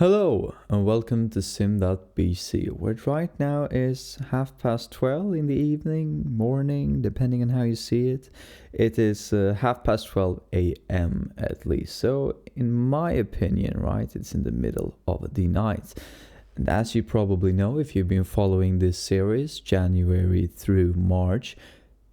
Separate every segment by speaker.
Speaker 1: Hello and welcome to sim.bc, where it right now is 12:30 in the evening, morning, depending on how you see it. It is 12:30 a.m. at least. So, in my opinion, right, it's in the middle of the night. And as you probably know, if you've been following this series, January through March,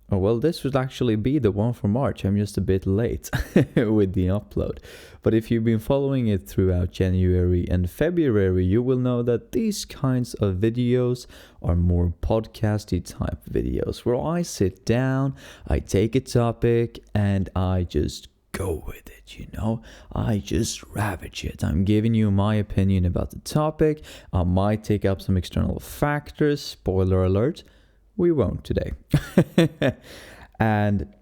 Speaker 1: well, this would actually be the one for March. I'm just a bit late with the upload. But if you've been following it throughout January and February, you will know that these kinds of videos are more podcasty type videos where I sit down, I take a topic, and I just go with it. I just ravage it. I'm giving you my opinion about the topic. I might take up some external factors. Spoiler alert. We won't today. And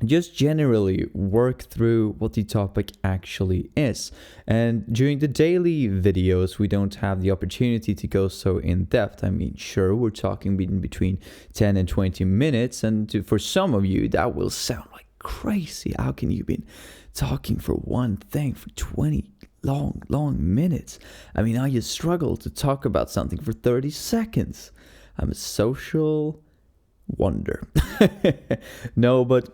Speaker 1: just generally work through what the topic actually is. And during the daily videos, we don't have the opportunity to go so in depth. I mean, sure, we're talking between 10 and 20 minutes. And for some of you, that will sound like crazy. How can you be talking for one thing for 20 long minutes? I mean, I just struggle to talk about something for 30 seconds. I'm a social wonder. No, but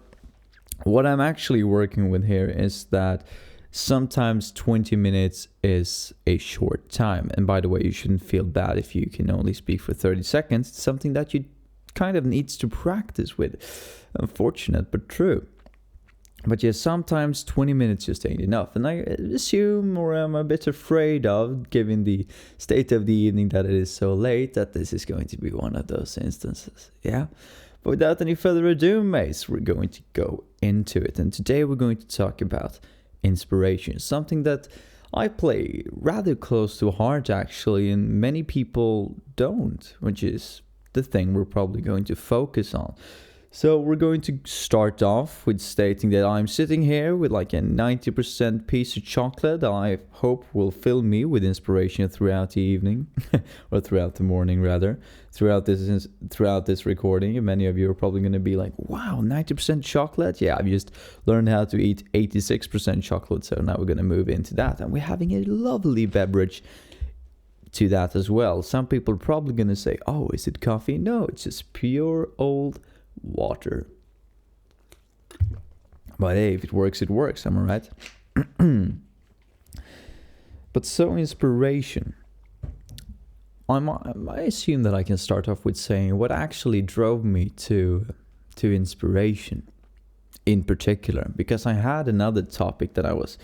Speaker 1: what I'm actually working with here is that sometimes 20 minutes is a short time. And by the way, you shouldn't feel bad if you can only speak for 30 seconds. It's something that you kind of needs to practice with. Unfortunate, but true. But yes, sometimes 20 minutes just ain't enough. And I assume, or I'm a bit afraid of, given the state of the evening that it is so late, that this is going to be one of those instances. Yeah? But without any further ado, mates, we're going to go into it. And today we're going to talk about inspiration. Something that I play rather close to heart, actually, and many people don't, which is the thing we're probably going to focus on. So we're going to start off with stating that I'm sitting here with like a 90% piece of chocolate I hope will fill me with inspiration throughout the evening, or throughout the morning rather, throughout this recording. And many of you are probably going to be like, wow, 90% chocolate? Yeah, I've just learned how to eat 86% chocolate, so now we're going to move into that. And we're having a lovely beverage to that as well. Some people are probably going to say, oh, is it coffee? No, it's just pure old water. But hey, if it works, it works. Am I right? But so inspiration. I assume that I can start off with saying what actually drove me to inspiration in particular, because I had another topic that I was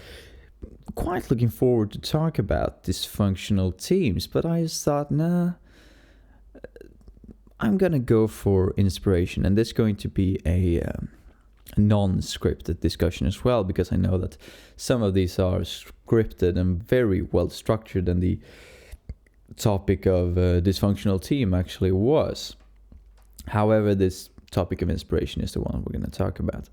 Speaker 1: quite looking forward to talk about, dysfunctional teams, but I just thought, nah, I'm going to go for inspiration, and this is going to be a non-scripted discussion as well, because I know that some of these are scripted and very well structured, and the topic of dysfunctional team actually was. However, this topic of inspiration is the one we're going to talk about.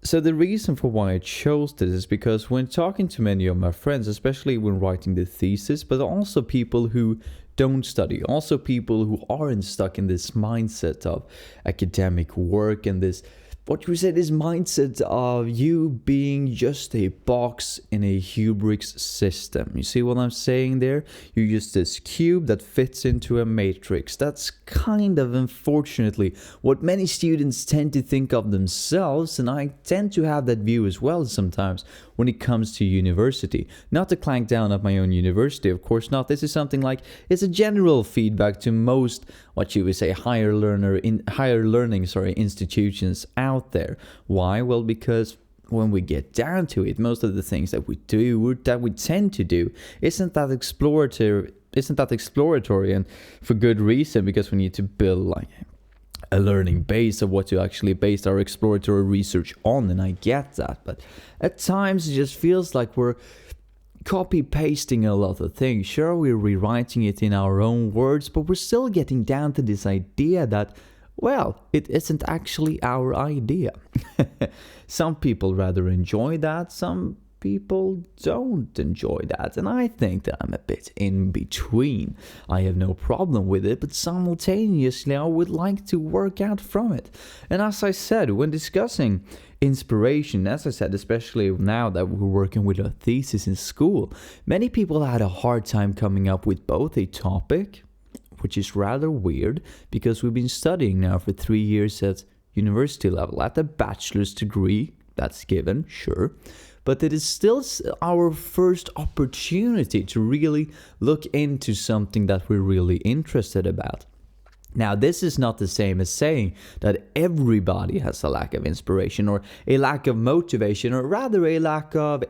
Speaker 1: So the reason for why I chose this is because when talking to many of my friends, especially when writing the thesis, but also people who don't study, also people who aren't stuck in this mindset of academic work and this mindset of you being just a box in a Hubrix system. You see what I'm saying there? You're just this cube that fits into a matrix. That's kind of, unfortunately, what many students tend to think of themselves, and I tend to have that view as well sometimes when it comes to university. Not to clank down at my own university, of course not. This is something like, it's a general feedback to most, what you would say, higher learning institutions out there. Why? Well, because when we get down to it, most of the things that we tend to do isn't that exploratory, and for good reason, because we need to build like a learning base of what to actually base our exploratory research on, and I get that, but at times it just feels like we're copy-pasting a lot of things. Sure, we're rewriting it in our own words, but we're still getting down to this idea that, well, it isn't actually our idea. Some people rather enjoy that. Some people don't enjoy that, and I think that I'm a bit in between. I have no problem with it, but simultaneously I would like to work out from it. And as I said, when discussing inspiration, as I said, especially now that we're working with a thesis in school, many people had a hard time coming up with both a topic, which is rather weird because we've been studying now for 3 years at university level, at the bachelor's degree, that's given, sure, but it is still our first opportunity to really look into something that we're really interested about. Now, this is not the same as saying that everybody has a lack of inspiration or a lack of motivation, or rather a lack of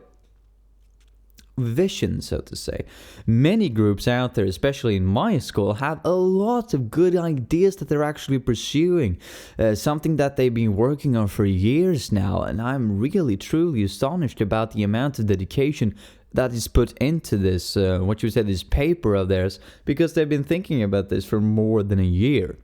Speaker 1: vision, so to say. Many groups out there, especially in my school, have a lot of good ideas that they're actually pursuing, something that they've been working on for years now, and I'm really truly astonished about the amount of dedication that is put into this, this paper of theirs, because they've been thinking about this for more than a year.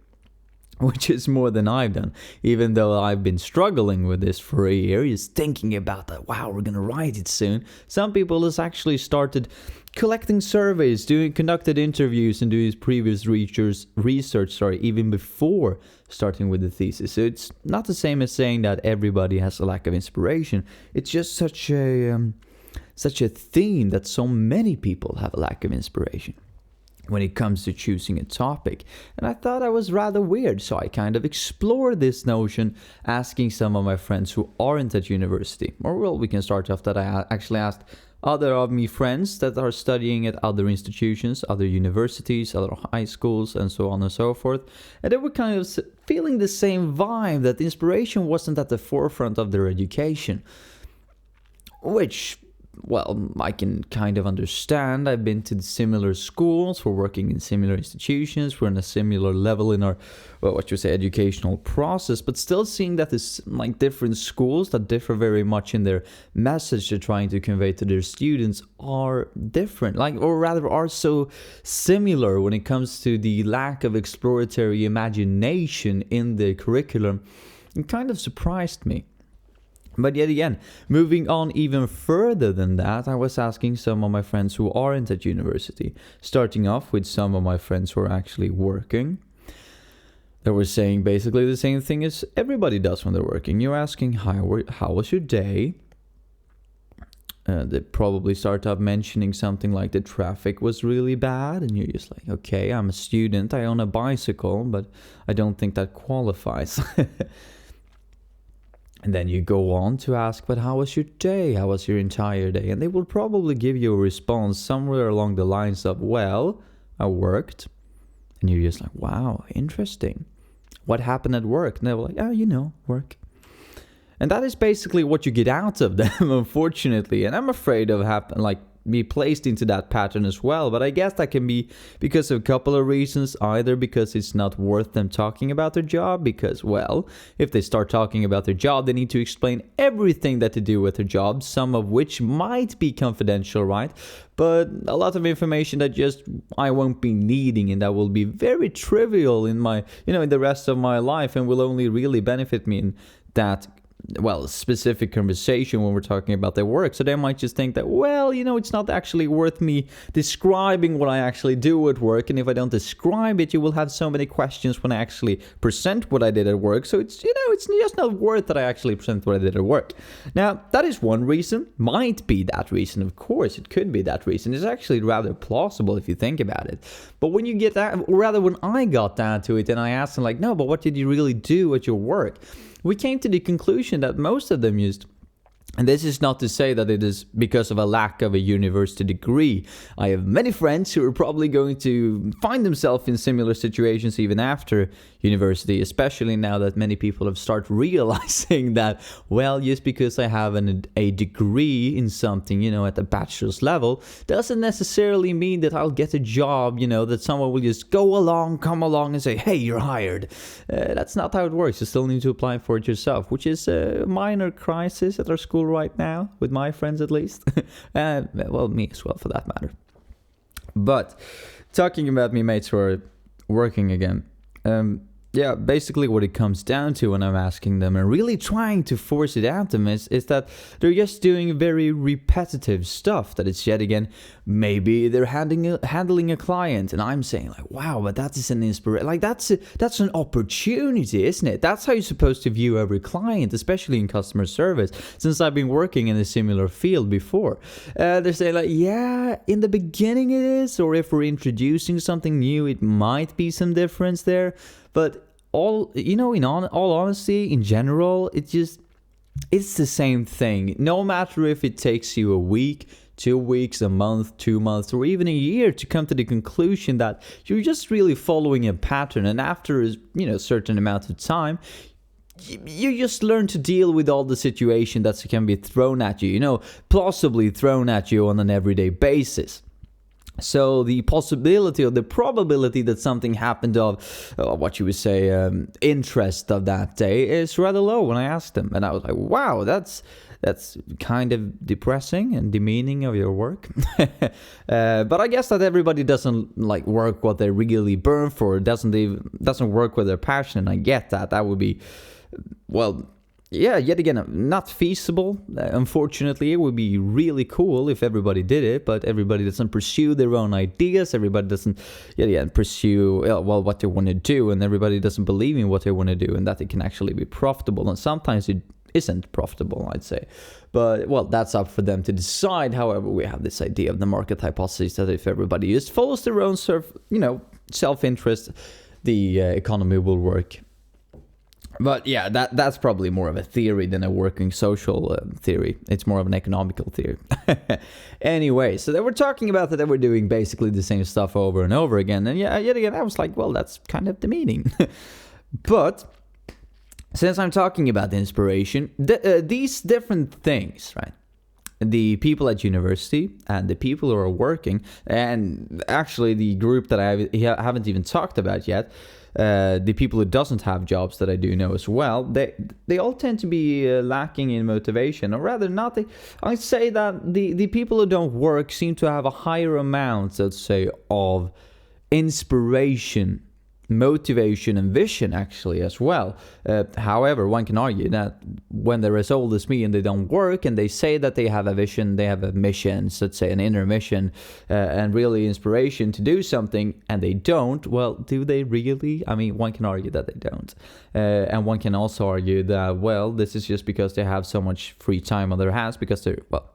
Speaker 1: Which is more than I've done, even though I've been struggling with this for a year, just thinking about that, wow, we're gonna write it soon. Some people has actually started collecting surveys, conducted interviews, and doing previous research, even before starting with the thesis. So it's not the same as saying that everybody has a lack of inspiration. It's just such a theme that so many people have a lack of inspiration when it comes to choosing a topic. And I thought that was rather weird, so I kind of explored this notion, asking some of my friends who aren't at university. Or well, we can start off that I actually asked other of my friends that are studying at other institutions, other universities, other high schools, and so on and so forth. And they were kind of feeling the same vibe, that inspiration wasn't at the forefront of their education. Which, well, I can kind of understand. I've been to similar schools, we're working in similar institutions, we're on a similar level in our, educational process, but still seeing that there's different schools that differ very much in their message they're trying to convey to their students are different, or rather are so similar when it comes to the lack of exploratory imagination in the curriculum. It kind of surprised me. But yet again, moving on even further than that, I was asking some of my friends who aren't at university, starting off with some of my friends who are actually working. They were saying basically the same thing as everybody does when they're working. You're asking, how was your day? They probably start up mentioning something like the traffic was really bad, and you're just like, okay, I'm a student, I own a bicycle, but I don't think that qualifies. And then you go on to ask, but how was your day? How was your entire day? And they will probably give you a response somewhere along the lines of, well, I worked. And you're just like, wow, interesting. What happened at work? And they were like, work. And that is basically what you get out of them, unfortunately. And I'm afraid of be placed into that pattern as well. But I guess that can be because of a couple of reasons. Either because it's not worth them talking about their job, because, well, if they start talking about their job, they need to explain everything that they do with their job, some of which might be confidential, right? But a lot of information that just I won't be needing, and that will be very trivial in my, in the rest of my life, and will only really benefit me in that specific conversation when we're talking about their work. So they might just think that, it's not actually worth me describing what I actually do at work. And if I don't describe it, you will have so many questions when I actually present what I did at work. So it's just not worth that I actually present what I did at work. Now, that is one reason. Might be that reason. Of course, it could be that reason. It's actually rather plausible if you think about it. But when you get that, or rather when I got down to it and I asked them no, but what did you really do at your work? We came to the conclusion that most of them used, and this is not to say that it is because of a lack of a university degree. I have many friends who are probably going to find themselves in similar situations even after university, especially now that many people have started realizing that, just because I have a degree in something, at the bachelor's level, doesn't necessarily mean that I'll get a job, that someone will just come along and say, hey, you're hired. That's not how it works. You still need to apply for it yourself, which is a minor crisis at our school right now, with my friends at least. Me as well, for that matter. But talking about me mates who are working again, yeah, basically what it comes down to when I'm asking them and really trying to force it out them is that they're just doing very repetitive stuff. That it's yet again, maybe they're handling a client, and I'm saying like, wow, but that is an inspiration. Like that's an opportunity, isn't it? That's how you're supposed to view every client, especially in customer service. Since I've been working in a similar field before, they're saying like, yeah, in the beginning it is, or if we're introducing something new, it might be some difference there, but all honesty, in general, it's the same thing. No matter if it takes you a week, 2 weeks, a month, 2 months, or even a year to come to the conclusion that you're just really following a pattern, and after a certain amount of time, you just learn to deal with all the situation that can be thrown at you, plausibly thrown at you on an everyday basis. So the possibility or the probability that something happened of, what you would say, interest of that day is rather low when I asked them. And I was like, wow, that's kind of depressing and demeaning of your work. But I guess that everybody doesn't like work what they really burn for. Doesn't work with their passion. And I get that. That would be, well, yeah, yet again, not feasible. Unfortunately, it would be really cool if everybody did it, but everybody doesn't pursue their own ideas. Everybody doesn't, pursue what they want to do, and everybody doesn't believe in what they want to do, and that it can actually be profitable. And sometimes it isn't profitable, I'd say. But, well, that's up for them to decide. However, we have this idea of the market hypothesis that if everybody just follows their own self-interest, the economy will work. But yeah, that's probably more of a theory than a working social theory. It's more of an economical theory. Anyway, so they were talking about that they were doing basically the same stuff over and over again. And yeah, yet again, I was like, well, that's kind of demeaning. But since I'm talking about the inspiration, these different things, right? The people at university and the people who are working, and actually the group that I haven't even talked about yet, the people who doesn't have jobs that I do know as well, they all tend to be lacking in motivation, or rather not. I'd say that the people who don't work seem to have a higher amount, let's say, of inspiration, motivation, and vision actually as well. However, one can argue that when they're as old as me and they don't work, and they say that they have a vision, they have a mission, so let's say an inner mission, and really inspiration to do something, and they don't, well, do they really? I mean, one can argue that they don't. And one can also argue that, well, this is just because they have so much free time on their hands because they're, well,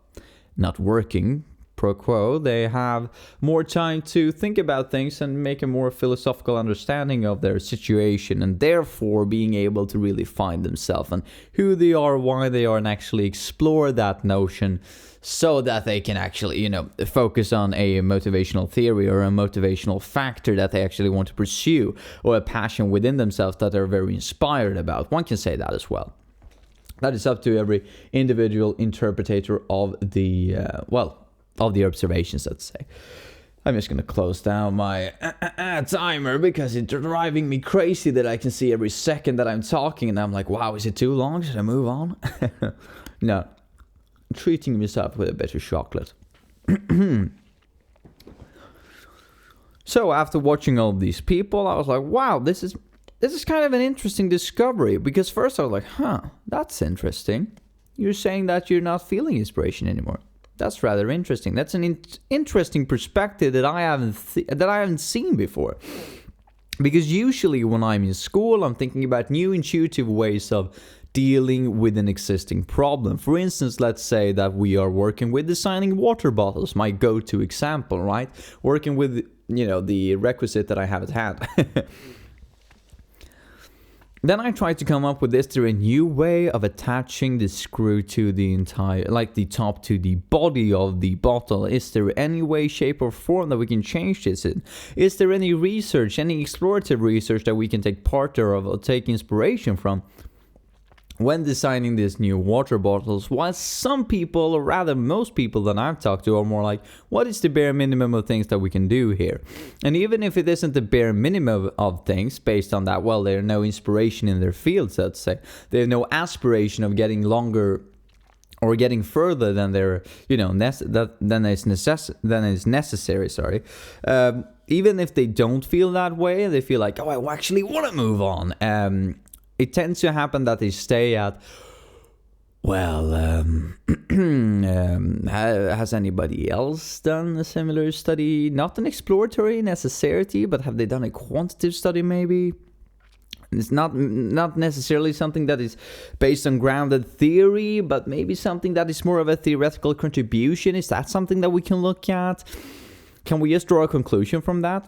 Speaker 1: not working. Pro quo, they have more time to think about things and make a more philosophical understanding of their situation, and therefore being able to really find themselves and who they are, why they are, and actually explore that notion so that they can actually, focus on a motivational theory or a motivational factor that they actually want to pursue, or a passion within themselves that they're very inspired about. One can say that as well. That is up to every individual interpreter of the, of the observations, let's say. I'm just going to close down my timer because it's driving me crazy that I can see every second that I'm talking, and I'm like, wow, is it too long? Should I move on? No. Treating myself with a bit of chocolate. So after watching all these people, I was like, wow, this is kind of an interesting discovery, because first I was like, that's interesting. You're saying that you're not feeling inspiration anymore. That's rather interesting. That's an interesting perspective that I haven't seen before. Because usually when I'm in school, I'm thinking about new intuitive ways of dealing with an existing problem. For instance, let's say that we are working with designing water bottles, my go-to example, right? Working with, the requisite that I have at hand. Then I tried to come up with this through a new way of attaching the screw to the entire, like the top to the body of the bottle. Is there any way, shape, or form that we can change this in? Is there any research, any explorative research that we can take part of or take inspiration from when designing these new water bottles? While some people, or rather most people that I've talked to, are more like, what is the bare minimum of things that we can do here? And even if it isn't the bare minimum of things, based on that, well, there's no inspiration in their fields, let's say. They have no aspiration of getting longer or getting further than their, than is necessary. even if they don't feel that way, they feel like, oh, I actually want to move on. It tends to happen that they stay at, well, has anybody else done a similar study? Not an exploratory necessity, but have they done a quantitative study maybe? It's not necessarily something that is based on grounded theory, but maybe something that is more of a theoretical contribution. Is that something that we can look at? Can we just draw a conclusion from that?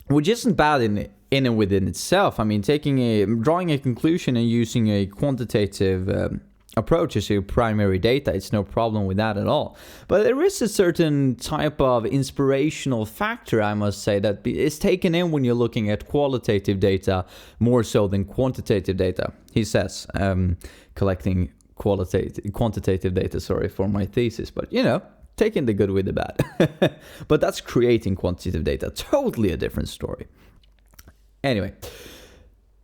Speaker 1: Which isn't bad in and within itself. I mean, drawing a conclusion and using a quantitative approach as your primary data, it's no problem with that at all. But there is a certain type of inspirational factor, I must say, that is taken in when you're looking at qualitative data more so than quantitative data. He says, collecting quantitative data, for my thesis, but taking the good with the bad. But that's creating quantitative data, totally a different story. Anyway,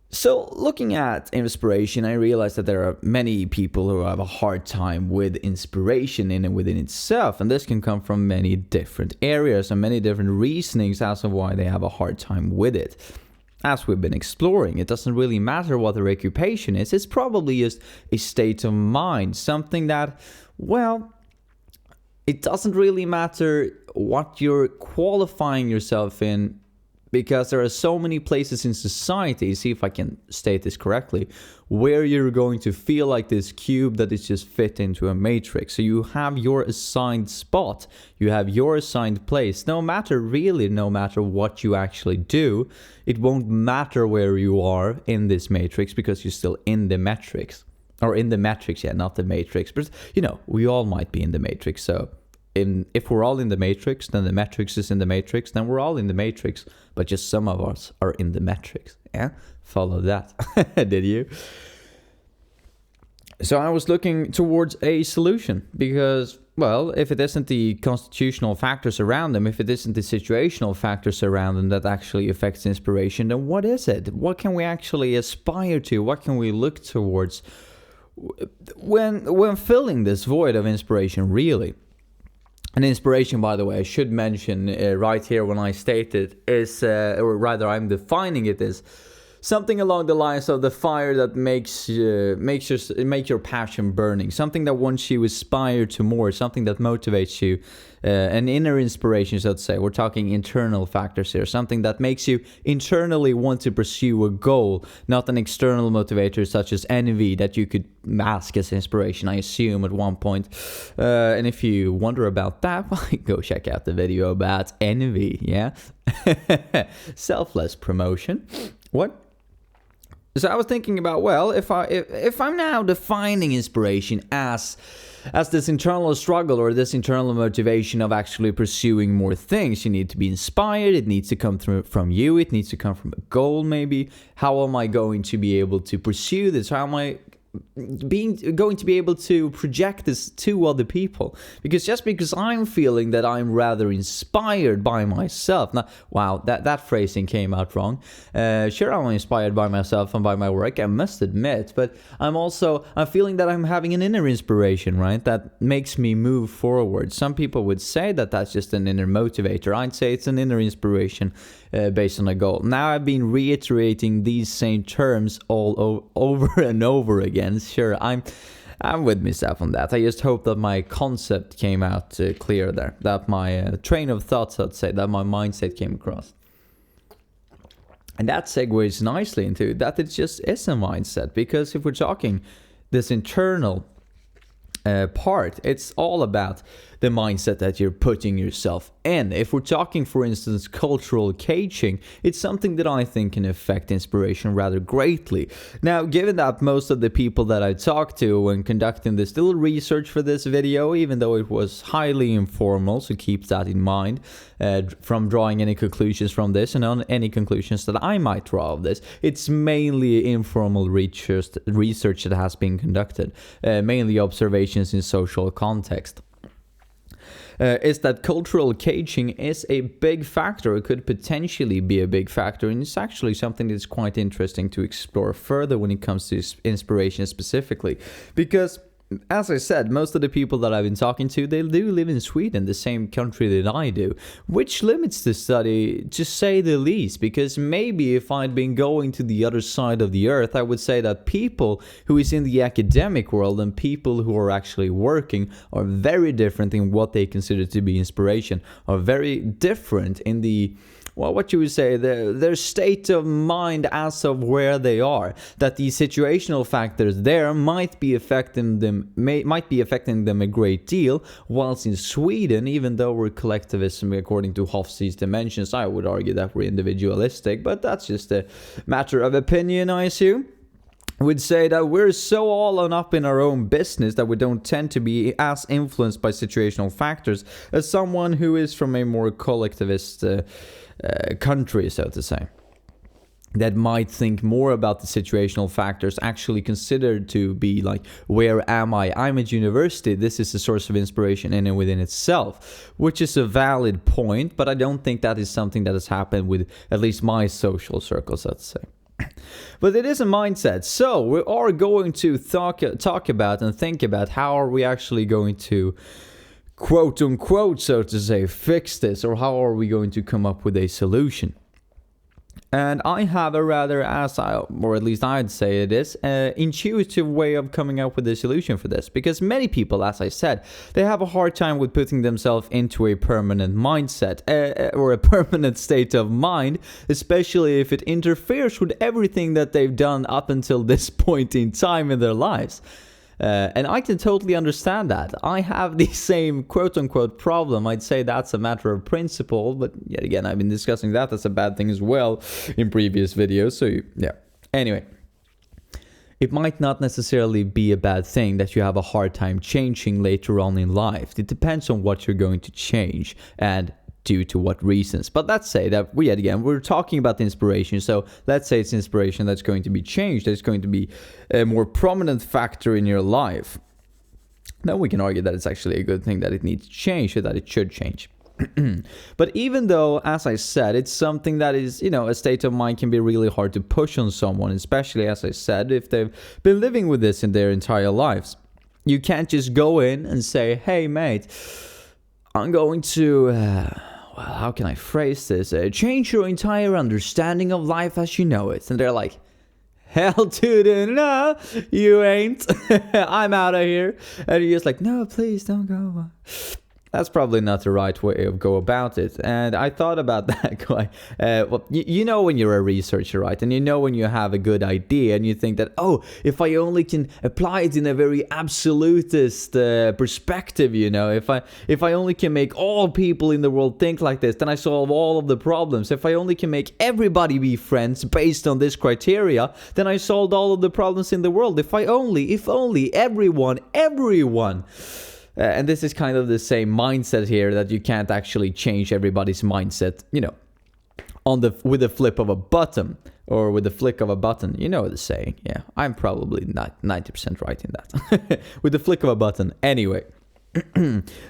Speaker 1: so looking at inspiration, I realized that there are many people who have a hard time with inspiration in and within itself, and this can come from many different areas and many different reasonings as to why they have a hard time with it. As we've been exploring, it doesn't really matter what their occupation is, it's probably just a state of mind, something that, well, it doesn't really matter what you're qualifying yourself in, because there are so many places in society, see if I can state this correctly, where you're going to feel like this cube that is just fit into a matrix. So you have your assigned spot, you have your assigned place. No matter what you actually do, it won't matter where you are in this matrix because you're still in the matrix. Or in the matrix, not the matrix. But, we all might be in the matrix. So if we're all in the matrix, then the matrix is in the matrix, then we're all in the matrix, but just some of us are in the matrix. Yeah, follow that. Did you? So I was looking towards a solution because, well, if it isn't the constitutional factors around them, if it isn't the situational factors around them that actually affects inspiration, then what is it? What can we actually aspire to? What can we look towards when filling this void of inspiration, really? And inspiration, by the way, I should mention right here when I state it, is, or rather I'm defining it as something along the lines of the fire that makes your passion burning, something that wants you aspire to more, something that motivates you, an inner inspiration, so to say. We're talking internal factors here, something that makes you internally want to pursue a goal, not an external motivator such as envy that you could mask as inspiration, I assume, at one point. And if you wonder about that, well, go check out the video about envy, yeah? Selfless promotion. What? So I was thinking about, well, if I'm now defining inspiration as this internal struggle or this internal motivation of actually pursuing more things, you need to be inspired, it needs to come from you, it needs to come from a goal maybe. How am I going to be able to pursue this? How am I going to be able to project this to other people? Because just because I'm feeling that I'm rather inspired by myself, now, wow, that phrasing came out wrong. Sure, I'm inspired by myself and by my work, I must admit, but I'm feeling that I'm having an inner inspiration, right? That makes me move forward. Some people would say that that's just an inner motivator. I'd say it's an inner inspiration based on a goal. Now I've been reiterating these same terms all over and over again. Sure, I'm with myself on that. I just hope that my concept came out clear there, that my train of thoughts, I'd say, that my mindset came across. And that segues nicely into that it just is a mindset, because if we're talking this internal part, it's all about the mindset that you're putting yourself in. If we're talking, for instance, cultural caging, it's something that I think can affect inspiration rather greatly. Now, given that most of the people that I talked to when conducting this little research for this video, even though it was highly informal, so keep that in mind from drawing any conclusions from this, and on any conclusions that I might draw of this, it's mainly informal research that has been conducted, mainly observations in social context. Is that cultural caging is a big factor. It could potentially be a big factor, and it's actually something that's quite interesting to explore further when it comes to inspiration specifically, because as I said, most of the people that I've been talking to, they do live in Sweden, the same country that I do, which limits the study, to say the least, because maybe if I'd been going to the other side of the earth, I would say that people who is in the academic world and people who are actually working are very different in what they consider to be inspiration, are very different in the, well, what you would say, their state of mind as of where they are. That the situational factors there might be affecting them a great deal. Whilst in Sweden, even though we're collectivism according to Hofstede's dimensions, I would argue that we're individualistic, but that's just a matter of opinion, I assume. Would say that we're so all on up in our own business that we don't tend to be as influenced by situational factors as someone who is from a more collectivist country, so to say, that might think more about the situational factors, actually considered to be like, where am I? I'm at university. This is a source of inspiration in and within itself, which is a valid point, but I don't think that is something that has happened with at least my social circles, let's say. But it is a mindset. So we are going to talk about and think about how are we actually going to, quote unquote, so to say, fix this, or how are we going to come up with a solution. And I have a rather, or at least I'd say it is, intuitive way of coming up with a solution for this. Because many people, as I said, they have a hard time with putting themselves into a permanent mindset, or a permanent state of mind, especially if it interferes with everything that they've done up until this point in time in their lives. And I can totally understand that. I have the same quote-unquote problem. I'd say that's a matter of principle, but yet again, I've been discussing that as a bad thing as well in previous videos, so yeah. Anyway, it might not necessarily be a bad thing that you have a hard time changing later on in life. It depends on what you're going to change and due to what reasons. But let's say that we're talking about the inspiration. So let's say it's inspiration that's going to be changed. That's going to be a more prominent factor in your life. Then we can argue that it's actually a good thing that it needs to change, or that it should change. But even though, as I said, it's something that is, a state of mind can be really hard to push on someone, especially, as I said, if they've been living with this in their entire lives. You can't just go in and say, hey, mate, I'm going to, how can I phrase this? Change your entire understanding of life as you know it. And they're like, hell to the no, you ain't. I'm out of here. And you're just like, no, please don't go. That's probably not the right way of go about it. And I thought about that quite. When you're a researcher, right? And when you have a good idea and you think that, if I only can apply it in a very absolutist perspective, if I only can make all people in the world think like this, then I solve all of the problems. If I only can make everybody be friends based on this criteria, then I solved all of the problems in the world. If only everyone. And this is kind of the same mindset here, that you can't actually change everybody's mindset, with the flip of a button, or with the flick of a button. You know the saying. Yeah, I'm probably not 90% right in that. With the flick of a button. Anyway.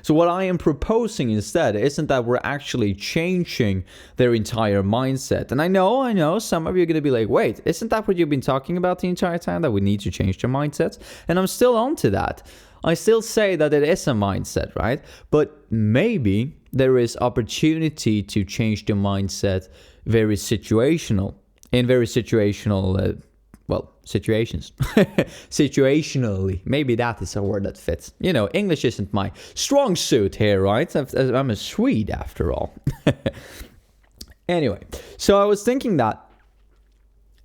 Speaker 1: So what I am proposing instead isn't that we're actually changing their entire mindset. And I know some of you are going to be like, wait, isn't that what you've been talking about the entire time, that we need to change their mindsets? And I'm still on to that. I still say that it is a mindset, right? But maybe there is opportunity to change the mindset in very situational situations. Situationally. Maybe that is a word that fits. English isn't my strong suit here, right? I'm a Swede after all. Anyway, so I was thinking that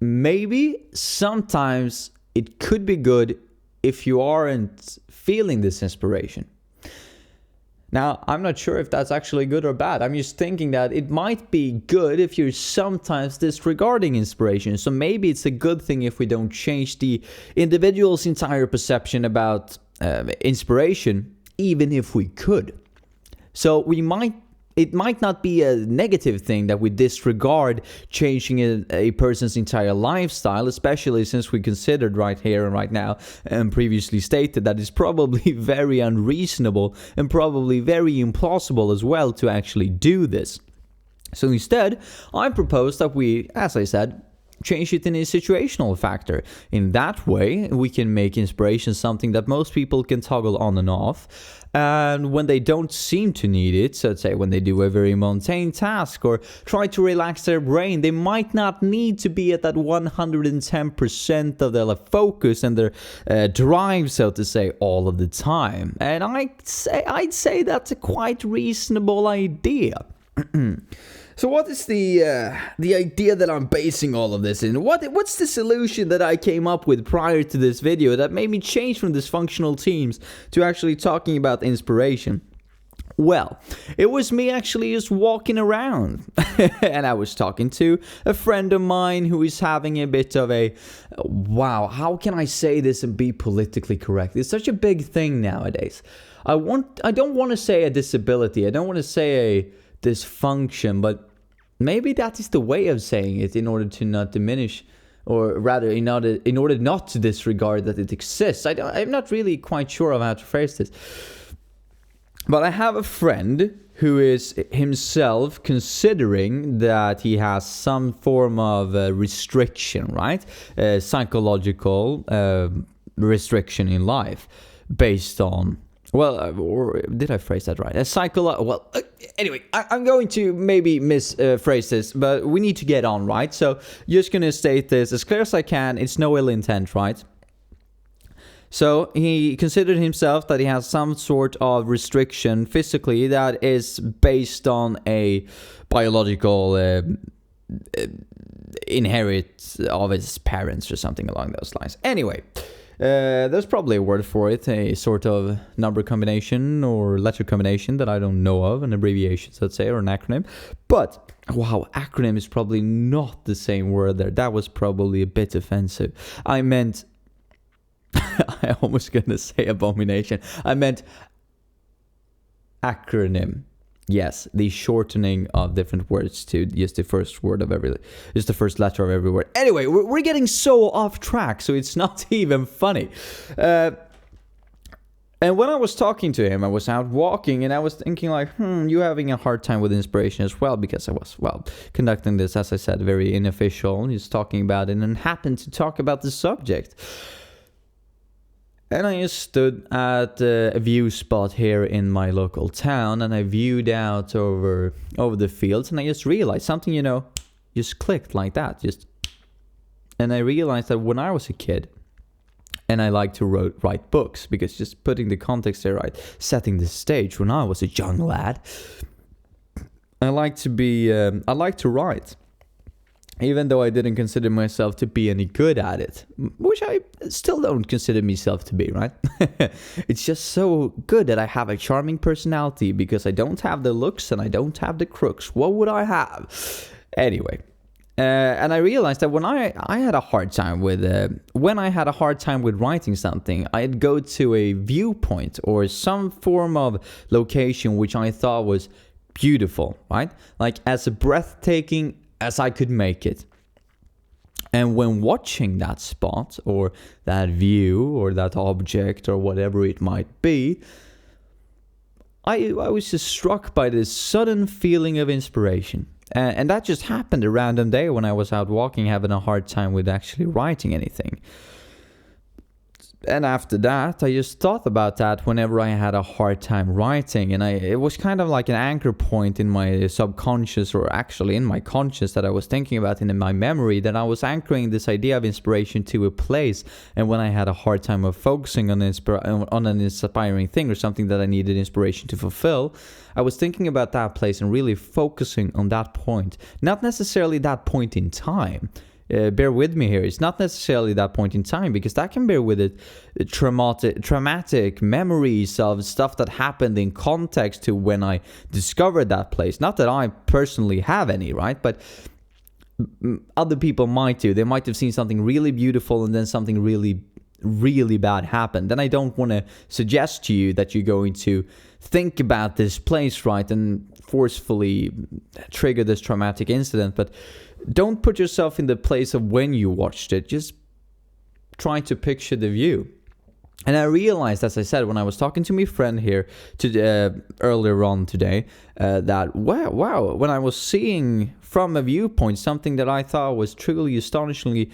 Speaker 1: maybe sometimes it could be good if you aren't feeling this inspiration. Now, I'm not sure if that's actually good or bad. I'm just thinking that it might be good if you're sometimes disregarding inspiration. So maybe it's a good thing if we don't change the individual's entire perception about inspiration, even if we could. So it might not be a negative thing that we disregard changing a person's entire lifestyle, especially since we considered right here and right now and previously stated that it's probably very unreasonable and probably very implausible as well to actually do this. So instead, I propose that we, as I said, change it in a situational factor. In that way, we can make inspiration something that most people can toggle on and off. And when they don't seem to need it, so let's say when they do a very mundane task or try to relax their brain, they might not need to be at that 110% of their focus and their drive, so to say, all of the time. And I'd say that's a quite reasonable idea. So what is the idea that I'm basing all of this in? What's the solution that I came up with prior to this video that made me change from dysfunctional teams to actually talking about inspiration? Well, it was me actually just walking around and I was talking to a friend of mine who is having a bit of a, wow, how can I say this and be politically correct? It's such a big thing nowadays. I don't want to say a disability. I don't want to say a dysfunction, but maybe that is the way of saying it in order to not diminish, or rather in order not to disregard that it exists. I'm not really quite sure of how to phrase this. But I have a friend who is himself considering that he has some form of restriction, right? Psychological restriction in life based on, well, or did I phrase that right? Anyway, I'm going to maybe misphrase this, but we need to get on, right? So, just going to state this as clear as I can. It's no ill intent, right? So, he considered himself that he has some sort of restriction physically that is based on a biological inherit of his parents or something along those lines. Anyway, there's probably a word for it, a sort of number combination or letter combination that I don't know of, an abbreviation, let's say, or an acronym. But, wow, acronym is probably not the same word there. That was probably a bit offensive. I meant, I almost gonna say abomination. I meant acronym. Yes, the shortening of different words to just the first word of just the first letter of every word. Anyway, we're getting so off track, so it's not even funny. And when I was talking to him, I was out walking, and I was thinking like, you having a hard time with inspiration as well, because I was, conducting this, as I said, very unofficial, just talking about it, and happened to talk about the subject. And I just stood at a view spot here in my local town, and I viewed out over the fields, and I just realized something, just clicked like that. And I realized that when I was a kid, and I like to write books, because just putting the context there right, setting the stage, when I was a young lad, I like to write. Even though I didn't consider myself to be any good at it, which I still don't consider myself to be, right? It's just so good that I have a charming personality, because I don't have the looks and I don't have the crooks. What would I have? Anyway, and I realized that when I had a hard time with writing something, I'd go to a viewpoint or some form of location which I thought was beautiful, right? Like as breathtaking as I could make it. And when watching that spot or that view or that object or whatever it might be, I was just struck by this sudden feeling of inspiration. And that just happened a random day when I was out walking, having a hard time with actually writing anything. And after that, I just thought about that whenever I had a hard time writing. And it was kind of like an anchor point in my subconscious, or actually in my conscious, that I was thinking about, and in my memory, that I was anchoring this idea of inspiration to a place. And when I had a hard time of focusing on an inspiring thing or something that I needed inspiration to fulfill, I was thinking about that place and really focusing on that point. Not necessarily that point in time. Bear with me here. It's not necessarily that point in time, because that can bear with it traumatic memories of stuff that happened in context to when I discovered that place. Not that I personally have any, right? But other people might do. They might have seen something really beautiful and then something really, really bad happened. Then I don't want to suggest to you that you're going to think about this place, right, and forcefully trigger this traumatic incident. But don't put yourself in the place of when you watched it. Just try to picture the view. And I realized, as I said, when I was talking to my friend here earlier on today, that wow, when I was seeing from a viewpoint something that I thought was truly astonishingly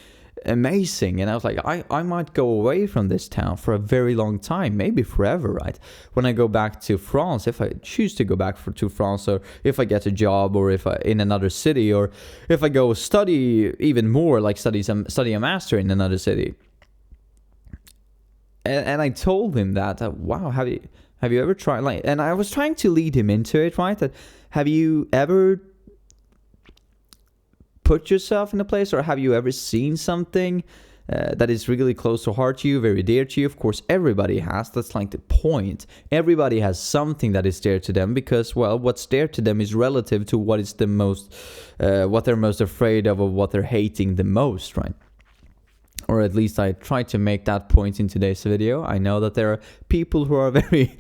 Speaker 1: amazing, and I was like, I might go away from this town for a very long time, maybe forever, right? When I go back to France, if I choose to go back to France, or if I get a job, or if I in another city, or if I go study even more, like study a master in another city. And I told him that, wow, have you ever tried, like, and I was trying to lead him into it, right? That have you ever put yourself in a place, or have you ever seen something that is really close to heart to you, very dear to you? Of course, everybody has. That's like the point. Everybody has something that is dear to them, because, well, what's dear to them is relative to what is the most, what they're most afraid of, or what they're hating the most, right? Or at least I tried to make that point in today's video. I know that there are people who are very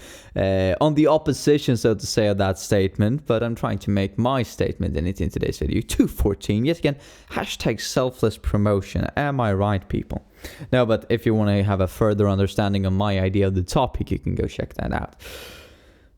Speaker 1: on the opposition, so to say, of that statement, but I'm trying to make my statement in today's video. 214, yet again, hashtag selfless promotion. Am I right, people? No, but if you want to have a further understanding of my idea of the topic, you can go check that out.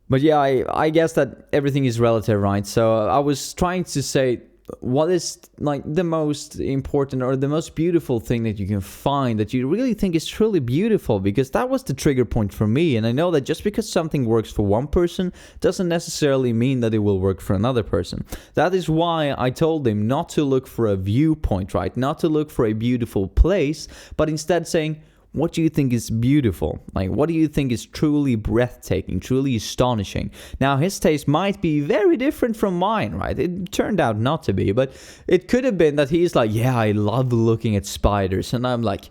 Speaker 1: But yeah, I guess that everything is relative, right? So I was trying to say, what is like the most important or the most beautiful thing that you can find that you really think is truly beautiful? Because that was the trigger point for me. And I know that just because something works for one person doesn't necessarily mean that it will work for another person. That is why I told him not to look for a viewpoint, right? Not to look for a beautiful place, but instead saying, what do you think is beautiful? Like, what do you think is truly breathtaking, truly astonishing? Now, his taste might be very different from mine, right? It turned out not to be, but it could have been that he's like, yeah, I love looking at spiders. And I'm like,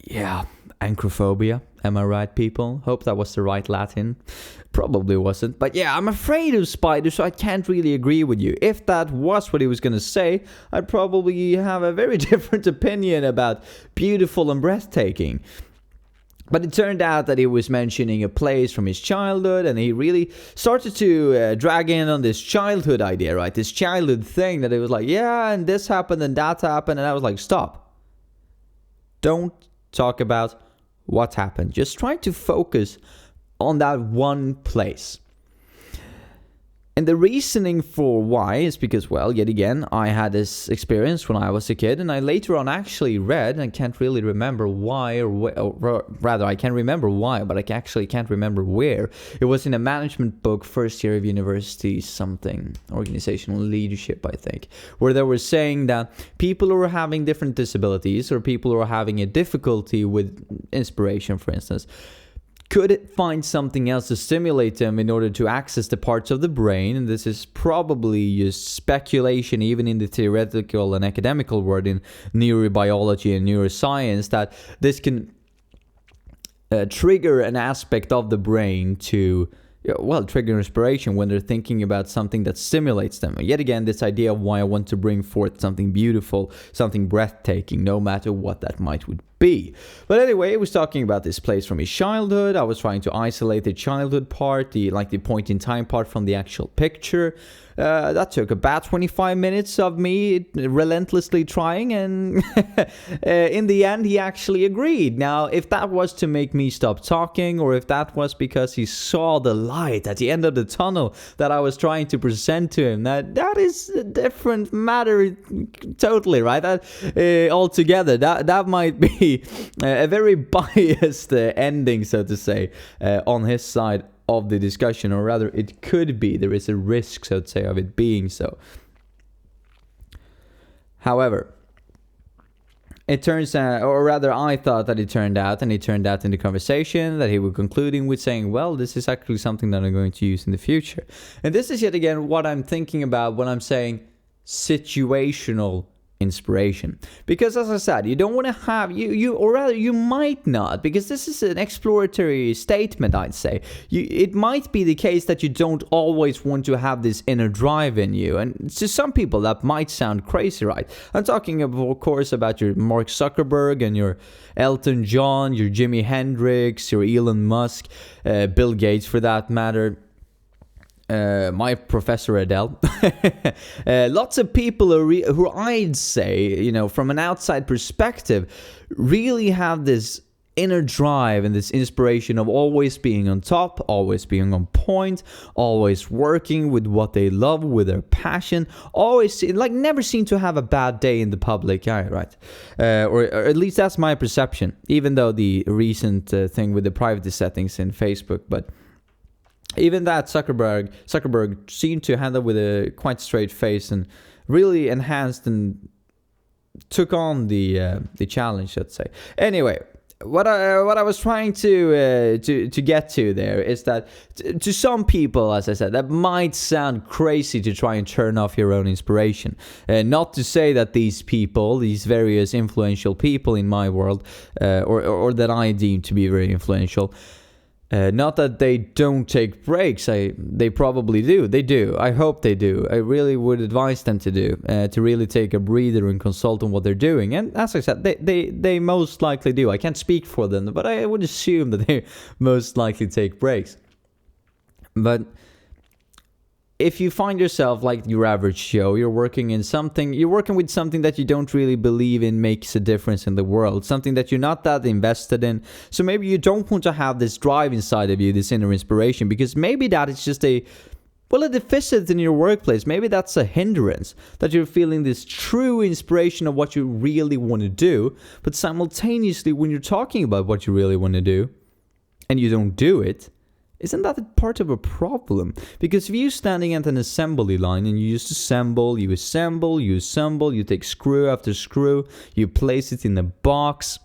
Speaker 1: yeah, anchrophobia. Am I right, people? Hope that was the right Latin. Probably wasn't. But yeah, I'm afraid of spiders, so I can't really agree with you. If that was what he was going to say, I'd probably have a very different opinion about beautiful and breathtaking. But it turned out that he was mentioning a place from his childhood, and he really started to drag in on this childhood idea, right? This childhood thing that it was like, yeah, and this happened and that happened. And I was like, stop. Don't talk about what happened. Just try to focus on that one place. And the reasoning for why is because, well, yet again, I had this experience when I was a kid, and I later on actually read, and I can't really remember why, or rather, I can remember why, but I actually can't remember where. It was in a management book, first year of university, something, organizational leadership, I think, where they were saying that people who are having different disabilities, or people who are having a difficulty with inspiration, for instance, could find something else to stimulate them in order to access the parts of the brain. And this is probably just speculation, even in the theoretical and academical world in neurobiology and neuroscience, that this can trigger an aspect of the brain to, well, trigger inspiration when they're thinking about something that stimulates them. Yet again, this idea of why I want to bring forth something beautiful, something breathtaking, no matter what that would be. But anyway, I was talking about this place from his childhood. I was trying to isolate the childhood part, the point in time part from the actual picture. That took about 25 minutes of me relentlessly trying, and in the end, he actually agreed. Now, if that was to make me stop talking, or if that was because he saw the light at the end of the tunnel that I was trying to present to him, that is a different matter totally, right? Altogether, that might be a very biased ending, so to say, on his side of the discussion, or rather it could be. There is a risk, so to say, of it being so. However, it turns out, or rather I thought that it turned out, and it turned out in the conversation that he was concluding with saying, well, this is actually something that I'm going to use in the future. And this is yet again what I'm thinking about when I'm saying situational inspiration. Because as I said, you don't want to have, or rather you might not, because this is an exploratory statement, I'd say. It might be the case that you don't always want to have this inner drive in you. And to some people that might sound crazy, right? I'm talking, of course, about your Mark Zuckerberg and your Elton John, your Jimi Hendrix, your Elon Musk, Bill Gates for that matter. My Professor Adele. Lots of people who I'd say, from an outside perspective, really have this inner drive and this inspiration of always being on top, always being on point, always working with what they love, with their passion, always like never seem to have a bad day in the public eye, right? Or at least that's my perception, even though the recent thing with the privacy settings in Facebook. But even that Zuckerberg seemed to handle with a quite straight face and really enhanced and took on the challenge, let's say. Anyway, what I was trying to get to there is that to some people, as I said, that might sound crazy to try and turn off your own inspiration. Not to say that these people, these various influential people in my world, or that I deem to be very influential, not that they don't take breaks. They probably do. They do. I hope they do. I really would advise them to do, to really take a breather and consult on what they're doing. And as I said, they most likely do. I can't speak for them, but I would assume that they most likely take breaks. But if you find yourself like your average Joe, you're working with something that you don't really believe in makes a difference in the world, something that you're not that invested in. So maybe you don't want to have this drive inside of you, this inner inspiration, because maybe that is just a deficit in your workplace. Maybe that's a hindrance, that you're feeling this true inspiration of what you really want to do, but simultaneously when you're talking about what you really want to do and you don't do it, isn't that a part of a problem? Because if you're standing at an assembly line and you just assemble, you take screw after screw, you place it in a box,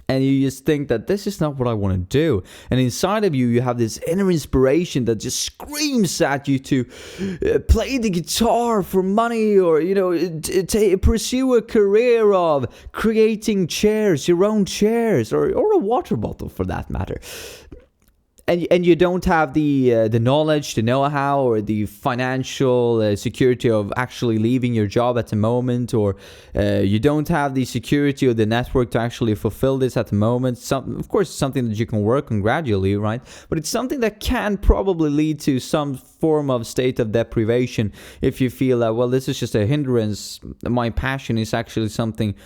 Speaker 1: and you just think that this is not what I want to do. And inside of you, you have this inner inspiration that just screams at you to play the guitar for money, or, pursue a career of creating chairs, your own chairs, or a water bottle for that matter. And you don't have the knowledge, the know-how, or the financial security of actually leaving your job at the moment, or you don't have the security or the network to actually fulfill this at the moment. Of course, it's something that you can work on gradually, right? But it's something that can probably lead to some form of state of deprivation if you feel that, well, this is just a hindrance. My passion is actually something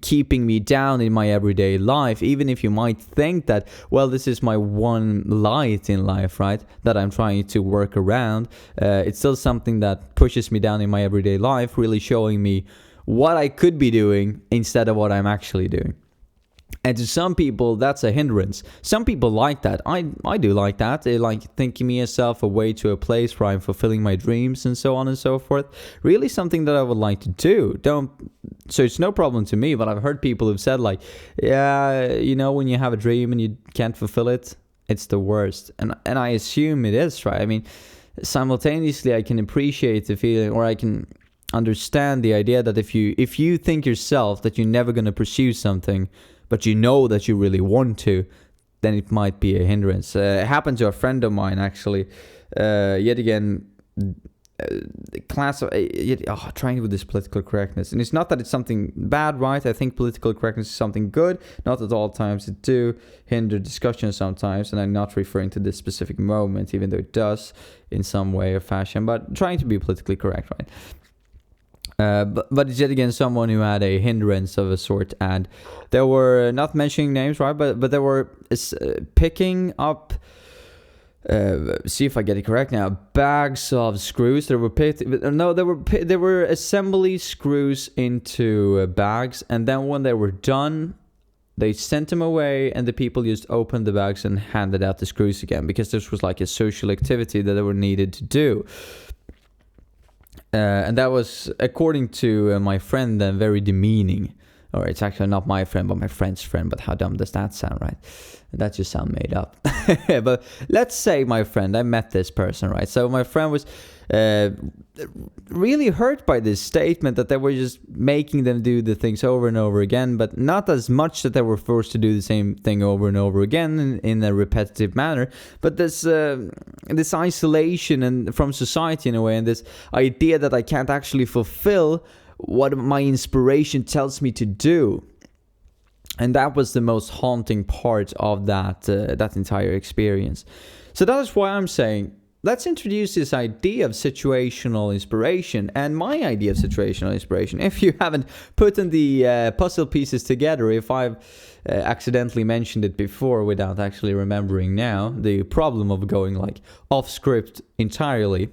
Speaker 1: keeping me down in my everyday life, even if you might think that, well, this is my one light in life, right, that I'm trying to work around. It's still something that pushes me down in my everyday life, really showing me what I could be doing instead of what I'm actually doing. And to some people, that's a hindrance. Some people like that. I do like that. They like thinking myself away to a place where I'm fulfilling my dreams and so on and so forth. Really something that I would like to do. So it's no problem to me, but I've heard people who've said like, yeah, when you have a dream and you can't fulfill it, it's the worst. And I assume it is, right? I mean, simultaneously, I can appreciate the feeling, or I can understand the idea that if you think yourself that you're never going to pursue something, but you know that you really want to, then it might be a hindrance. It happened to a friend of mine, actually. Yet again, trying with this political correctness. And it's not that it's something bad, right? I think political correctness is something good. Not at all times. It do hinder discussion sometimes. And I'm not referring to this specific moment, even though it does in some way or fashion. But trying to be politically correct, right? But it's yet again someone who had a hindrance of a sort, and they were not mentioning names, right? But they were picking up, see if I get it correct now, bags of screws. They were assembly screws into bags, and then when they were done, they sent them away, and the people just opened the bags and handed out the screws again, because this was like a social activity that they were needed to do. And that was, according to my friend, then very demeaning. Or it's actually not my friend, but my friend's friend. But how dumb does that sound, right? That just sounds made up. But let's say my friend, I met this person, right? So my friend was really hurt by this statement that they were just making them do the things over and over again, but not as much that they were forced to do the same thing over and over again in a repetitive manner, but this isolation and from society in a way, and this idea that I can't actually fulfill what my inspiration tells me to do. And that was the most haunting part of that entire experience. So that is why I'm saying, let's introduce this idea of situational inspiration. And my idea of situational inspiration, if you haven't put in the puzzle pieces together, if I've accidentally mentioned it before without actually remembering now, the problem of going like off script entirely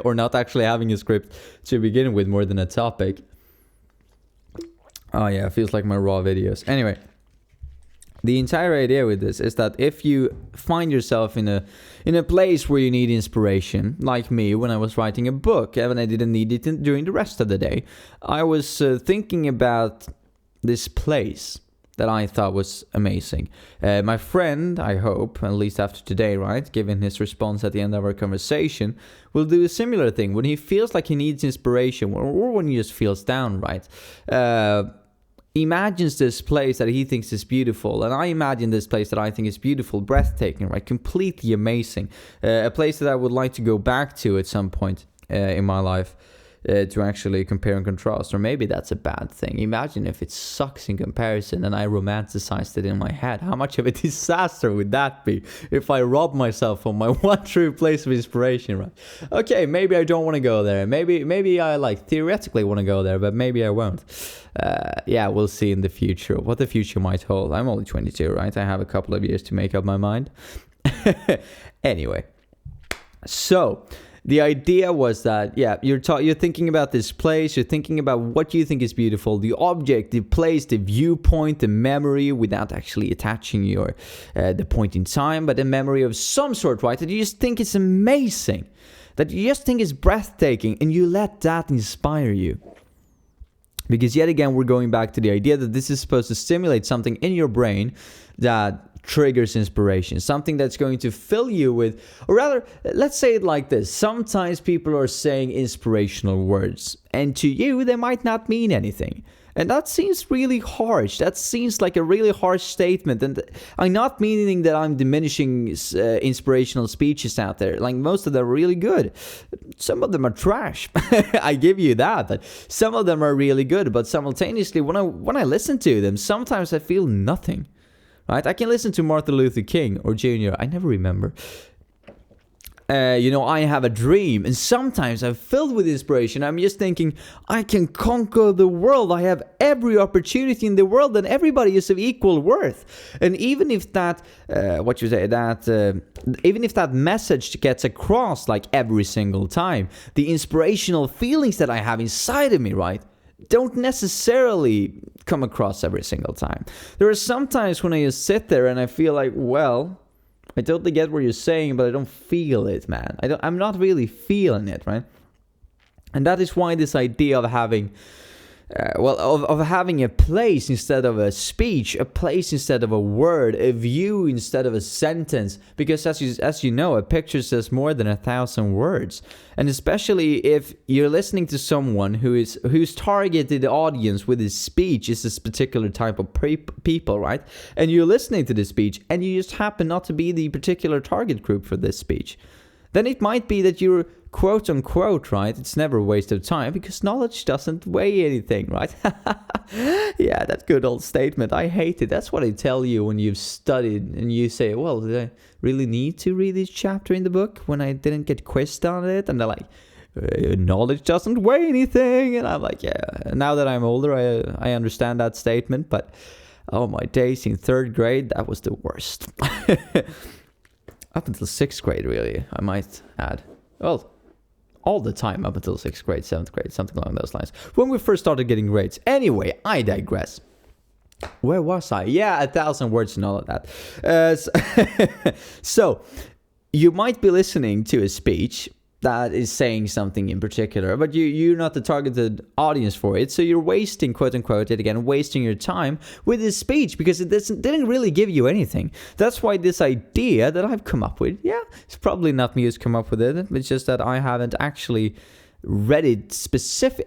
Speaker 1: or not actually having a script to begin with more than a topic. Oh yeah, it feels like my raw videos. Anyway, the entire idea with this is that if you find yourself in a place where you need inspiration, like me when I was writing a book and I didn't need it during the rest of the day, I was thinking about this place that I thought was amazing. My friend, I hope, at least after today, right, given his response at the end of our conversation, will do a similar thing when he feels like he needs inspiration or when he just feels down, right? Imagines this place that he thinks is beautiful, and I imagine this place that I think is beautiful, breathtaking, right, completely amazing, a place that I would like to go back to at some point in my life. To actually compare and contrast, or maybe that's a bad thing. Imagine if it sucks in comparison and I romanticized it in my head. How much of a disaster would that be if I rob myself of my one true place of inspiration, right? Okay, maybe I don't want to go there. Maybe I like theoretically want to go there, but maybe I won't. Yeah, we'll see in the future what the future might hold. I'm only 22, right? I have a couple of years to make up my mind. Anyway, so the idea was that, yeah, you're thinking about this place, you're thinking about what you think is beautiful, the object, the place, the viewpoint, the memory, without actually attaching your the point in time, but a memory of some sort, right? That you just think is amazing, that you just think is breathtaking, and you let that inspire you. Because yet again, we're going back to the idea that this is supposed to stimulate something in your brain that triggers inspiration, something that's going to fill you with, or rather, let's say it like this. Sometimes people are saying inspirational words, and to you, they might not mean anything. And that seems really harsh. That seems like a really harsh statement. And I'm not meaning that I'm diminishing inspirational speeches out there. Like, most of them are really good. Some of them are trash. I give you that. But some of them are really good. But simultaneously, when I listen to them, sometimes I feel nothing. Right? I can listen to Martin Luther King or Jr. I never remember. I have a dream, and sometimes I'm filled with inspiration. I'm just thinking, I can conquer the world. I have every opportunity in the world, and everybody is of equal worth. And even if that, even if that message gets across like every single time, the inspirational feelings that I have inside of me, right, don't necessarily come across every single time. There are some times when I just sit there and I feel like, well, I totally get what you're saying, but I don't feel it, man. I'm not really feeling it, right? And that is why this idea of having, of having a place instead of a speech, a place instead of a word, a view instead of a sentence. Because as you know, a picture says more than 1,000 words. And especially if you're listening to someone whose targeted audience with his speech is this particular type of people, right? And you're listening to this speech and you just happen not to be the particular target group for this speech. Then it might be that you're quote unquote, right? It's never a waste of time because knowledge doesn't weigh anything, right? Yeah, that good old statement. I hate it. That's what I tell you when you've studied and you say, well, did I really need to read this chapter in the book when I didn't get quizzed on it? And they're like, knowledge doesn't weigh anything. And I'm like, yeah, now that I'm older, I understand that statement. But oh, my days in third grade, that was the worst. Up until sixth grade, really, I might add. Well, all the time up until 6th grade, 7th grade, something along those lines. When we first started getting grades. Anyway, I digress. Where was I? Yeah, 1,000 words and all of that. So, you might be listening to a speech that is saying something in particular, but you're not the targeted audience for it, so you're wasting, quote unquote, yet again, wasting your time with this speech because it didn't really give you anything. That's why this idea that I've come up with, yeah, it's probably not me who's come up with it, it's just that I haven't actually read it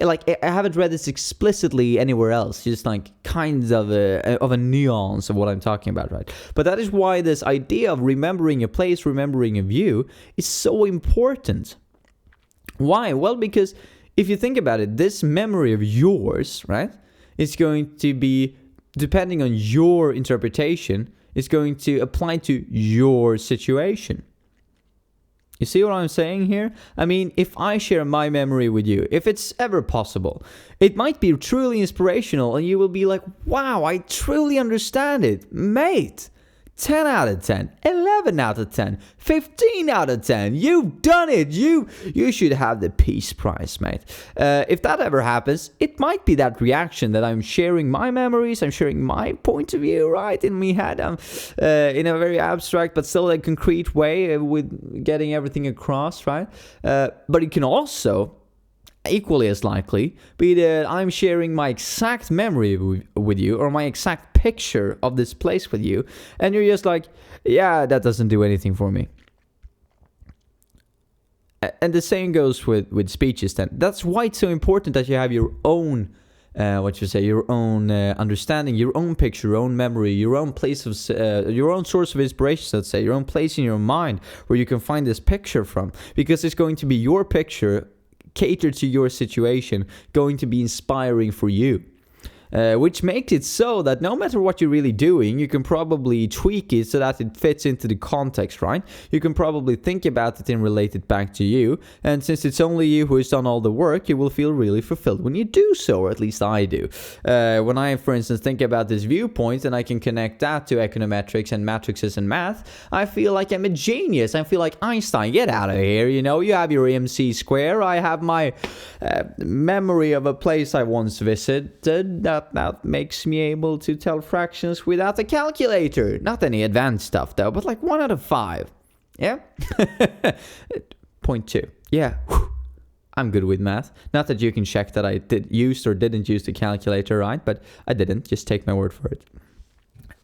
Speaker 1: I haven't read this explicitly anywhere else, just like kinds of a nuance of what I'm talking about, right? But that is why this idea of remembering a place, remembering a view is so important. Why? Well, because if you think about it, this memory of yours, right, is going to be, depending on your interpretation, is going to apply to your situation. You see what I'm saying here? I mean, if I share my memory with you, if it's ever possible, it might be truly inspirational and you will be like, wow, I truly understand it. Mate, 10 out of 10, 11 out of 10, 15 out of 10. You've done it. You should have the Peace Prize, mate. If that ever happens, it might be that reaction that I'm sharing my memories, I'm sharing my point of view, right? In my head, I'm in a very abstract but still a concrete way with getting everything across, right? But it can also equally as likely be that I'm sharing my exact memory with you or my exact picture of this place with you, and you're just like, yeah, that doesn't do anything for me. And the same goes with speeches then. That's why it's so important that you have your own your own understanding, your own picture, your own memory, your own place of, your own source of inspiration, let's say, your own place in your mind where you can find this picture from, because it's going to be your picture catered to your situation, going to be inspiring for you. Which makes it so that no matter what you're really doing, you can probably tweak it so that it fits into the context, right? You can probably think about it and relate it back to you. And since it's only you who has done all the work, you will feel really fulfilled when you do so, or at least I do. When I, for instance, think about this viewpoint and I can connect that to econometrics and matrices and math, I feel like I'm a genius. I feel like Einstein. Get out of here, you know? You have your MC square. I have my memory of a place I once visited. That makes me able to tell fractions without a calculator. Not any advanced stuff though, but like 1 out of 5. Yeah? 0.2. Yeah. I'm good with math. Not that you can check that I used or didn't use the calculator, right? But I didn't. Just take my word for it.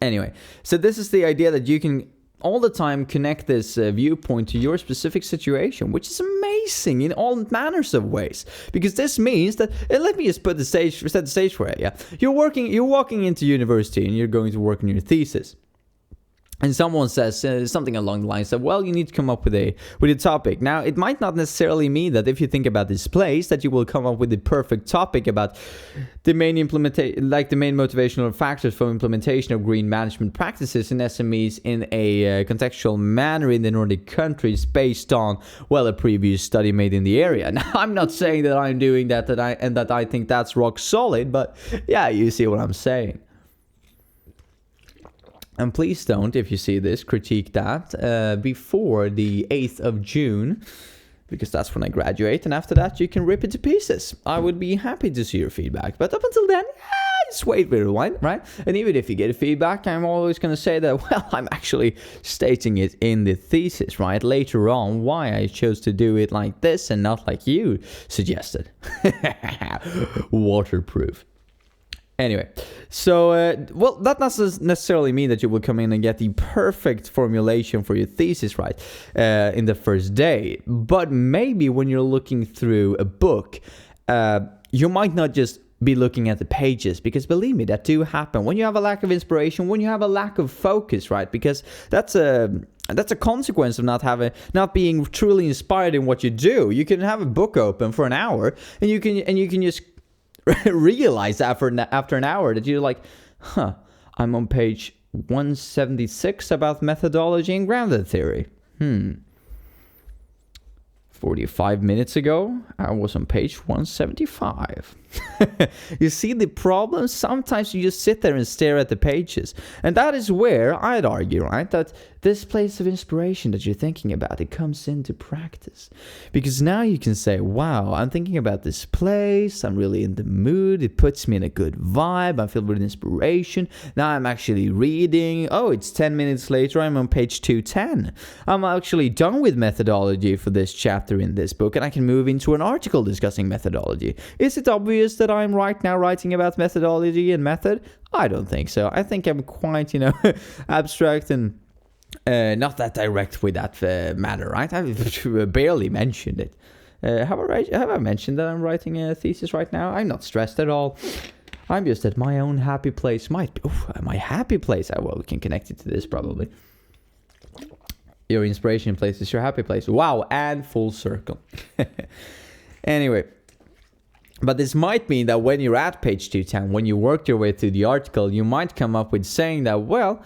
Speaker 1: Anyway, so this is the idea that you can all the time connect this viewpoint to your specific situation, which is amazing in all manners of ways. Because this means that, let me just set the stage for it. Yeah, you're walking into university and you're going to work on your thesis. And someone says something along the lines of, well, you need to come up with a topic. Now, it might not necessarily mean that if you think about this place, that you will come up with the perfect topic about the main motivational factors for implementation of green management practices in SMEs in a contextual manner in the Nordic countries based on, well, a previous study made in the area. Now, I'm not saying that I'm doing that I think that's rock solid, but yeah, you see what I'm saying. And please don't, if you see this, critique that before the 8th of June, because that's when I graduate, and after that you can rip it to pieces. I would be happy to see your feedback, but up until then, just wait for a while, right? And even if you get a feedback, I'm always going to say that, well, I'm actually stating it in the thesis, right? Later on, why I chose to do it like this and not like you suggested. Waterproof. Anyway, so, well, that doesn't necessarily mean that you will come in and get the perfect formulation for your thesis, right, in the first day. But maybe when you're looking through a book, you might not just be looking at the pages, because believe me, that do happen. When you have a lack of inspiration, when you have a lack of focus, right, because that's a consequence of not being truly inspired in what you do. You can have a book open for an hour, and you can just realize after an hour that you're like, I'm on page 176 about methodology and grounded theory. 45 minutes ago, I was on page 175. You see the problem? Sometimes you just sit there and stare at the pages. And that is where I'd argue, right, that this place of inspiration that you're thinking about, it comes into practice. Because now you can say, wow, I'm thinking about this place. I'm really in the mood. It puts me in a good vibe. I'm filled with inspiration. Now I'm actually reading. Oh, it's 10 minutes later. I'm on page 210. I'm actually done with methodology for this chapter in this book, and I can move into an article discussing methodology. Is it obvious that I'm right now writing about methodology and method? I don't think so. I think I'm quite, abstract and not that direct with that matter, right? I've barely mentioned it. Have I mentioned that I'm writing a thesis right now? I'm not stressed at all. I'm just at my own happy place. My happy place. Well, we can connect it to this probably. Your inspiration place is your happy place. Wow, and full circle. Anyway. But this might mean that when you're at page 210, when you worked your way through the article, you might come up with saying that, well,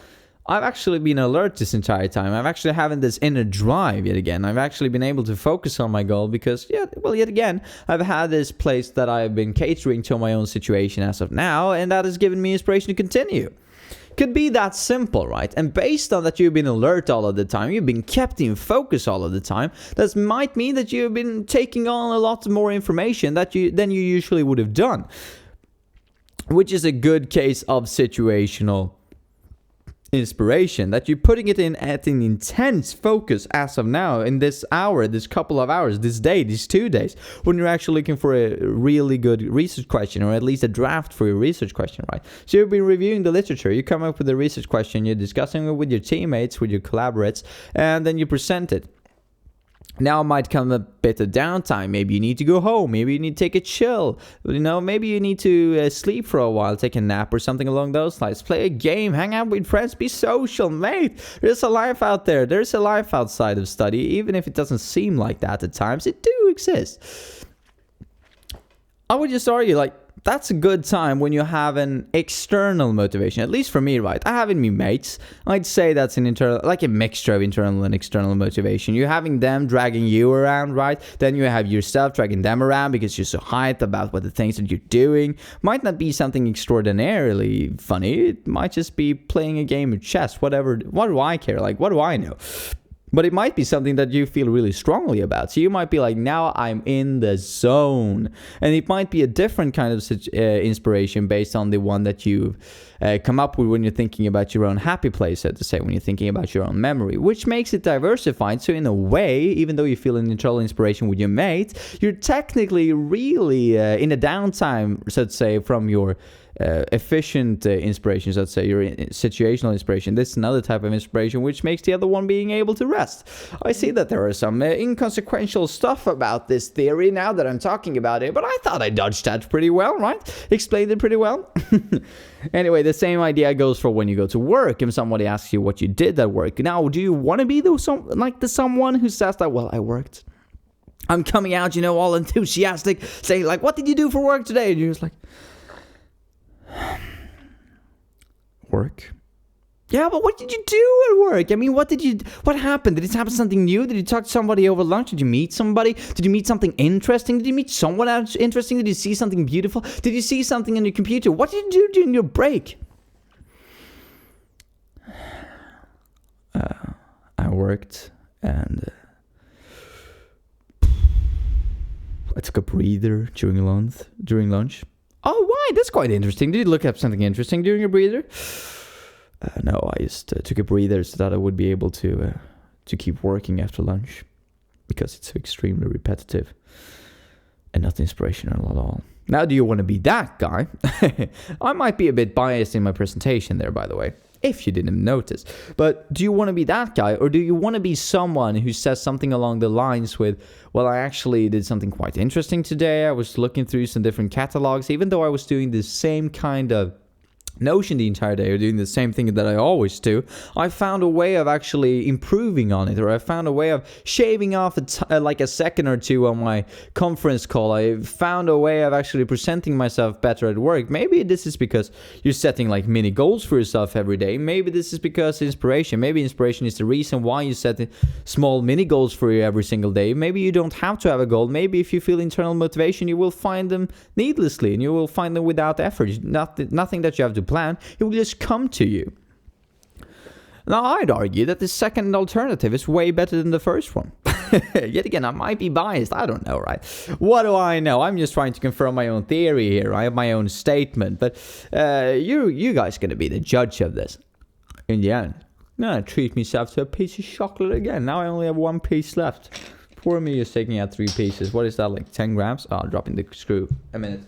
Speaker 1: I've actually been alert this entire time. I've actually having this inner drive yet again. I've actually been able to focus on my goal because, yet again, I've had this place that I've been catering to my own situation as of now, and that has given me inspiration to continue. Could be that simple, right? And based on that you've been alert all of the time, you've been kept in focus all of the time, that might mean that you've been taking on a lot more information than you usually would have done, which is a good case of situational inspiration, that you're putting it in at an intense focus as of now, in this hour, this couple of hours, this day, these 2 days, when you're actually looking for a really good research question, or at least a draft for your research question, right? So you've been reviewing the literature, you come up with a research question, you're discussing it with your teammates, with your collaborates, and then you present it. Now might come a bit of downtime. Maybe you need to go home. Maybe you need to take a chill. Maybe you need to sleep for a while, take a nap or something along those lines. Play a game, hang out with friends, be social, mate. There's a life out there. There's a life outside of study, even if it doesn't seem like that at times. It do exist. I would just argue, that's a good time when you have an external motivation. At least for me, right? I have in me mates. I'd say that's an internal, like a mixture of internal and external motivation. You're having them dragging you around, right? Then you have yourself dragging them around because you're so hyped about what the things that you're doing. Might not be something extraordinarily funny. It might just be playing a game of chess, whatever. What do I care? What do I know? But it might be something that you feel really strongly about. So you might be like, now I'm in the zone. And it might be a different kind of inspiration based on the one that you've come up with when you're thinking about your own happy place, so to say, when you're thinking about your own memory, which makes it diversified. So in a way, even though you feel an internal inspiration with your mate, you're technically really in a downtime, so to say, from your efficient inspirations, let's say your situational inspiration. This is another type of inspiration which makes the other one being able to rest. I see that there are some inconsequential stuff about this theory now that I'm talking about it, but I thought I dodged that pretty well, right? Explained it pretty well. Anyway, the same idea goes for when you go to work and somebody asks you what you did at work. Now, do you want to be the someone who says that, well, I worked, I'm coming out, all enthusiastic, saying what did you do for work today? And you're just like, work? Yeah, but what did you do at work? I mean, what happened? Did it happen something new? Did you talk to somebody over lunch? Did you meet somebody? Did you meet something interesting? Did you meet someone else interesting? Did you see something beautiful? Did you see something on your computer? What did you do during your break? I worked and I took a breather during lunch. Oh, why? That's quite interesting. Did you look up something interesting during your breather? No, I just took a breather so that I would be able to keep working after lunch, because it's so extremely repetitive and not inspirational at all. Now, do you want to be that guy? I might be a bit biased in my presentation there, by the way, if you didn't notice. But do you want to be that guy, or do you want to be someone who says something along the lines with, well, I actually did something quite interesting today. I was looking through some different catalogs, even though I was doing the same kind of notion the entire day, or doing the same thing that I always do, I found a way of actually improving on it, or I found a way of shaving off a second or two on my conference call. I found a way of actually presenting myself better at work. Maybe this is because you're setting mini goals for yourself every day. Maybe this is because inspiration. Maybe inspiration is the reason why you set small mini goals for you every single day. Maybe you don't have to have a goal. Maybe if you feel internal motivation, you will find them needlessly, and you will find them without effort. Nothing that you have to plan, it will just come to you. Now, I'd argue that the second alternative is way better than the first one. Yet again, I might be biased. I don't know, right? What do I know? I'm just trying to confirm my own theory here. I have my own statement, but you guys going to be the judge of this. In the end, I'm going to treat myself to a piece of chocolate again. Now I only have one piece left. Poor me is taking out 3 pieces. What is that, 10 grams? Oh, dropping the screw. A minute.